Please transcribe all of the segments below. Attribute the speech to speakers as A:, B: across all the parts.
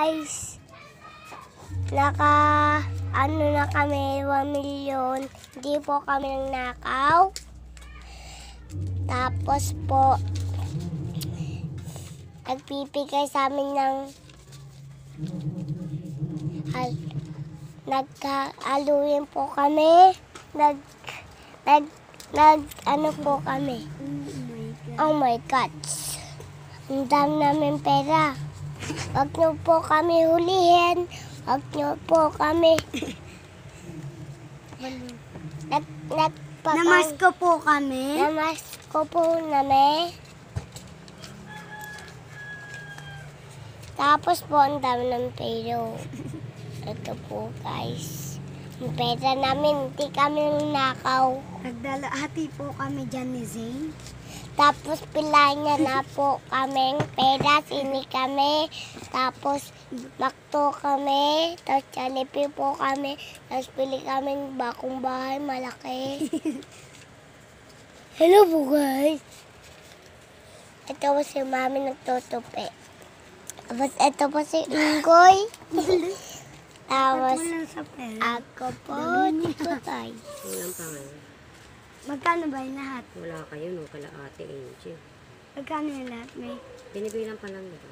A: guys. Ano na kami, 1 million. Hindi po kami nagnakaw. Tapos po, nagpipigay sa amin ng nag-aluin po kami. Ano po kami. Oh my God. Ang dami namin pera. Huwag niyo po kami hulihin. Huwag niyo po kami.
B: Namasko po kami.
A: Namasko po namin. Tapos po, ang dami ng pera. Ito po, guys. Ang pera namin, hindi kami nakaw.
B: Hati po kami dyan ni Zane.
A: Tapos pilanya na po kaming pera, sini kami. Tapos makto kami. Tapos Jollibee po kami. Tapos pili kaming bakong bahay, malaki. Hello po guys. Ito po si Mami nagtutupi. Tapos ito po si Ingoy. Tapos ako po, Tutay.
C: Walang pangalan.
B: Magkano ba yung lahat?
C: Wala kayo no, kala Ate Angel.
B: Magkano yung lahat, May?
C: Binibilang pa lang nito.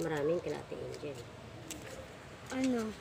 C: Maraming kala Ate Angel.
B: Ano?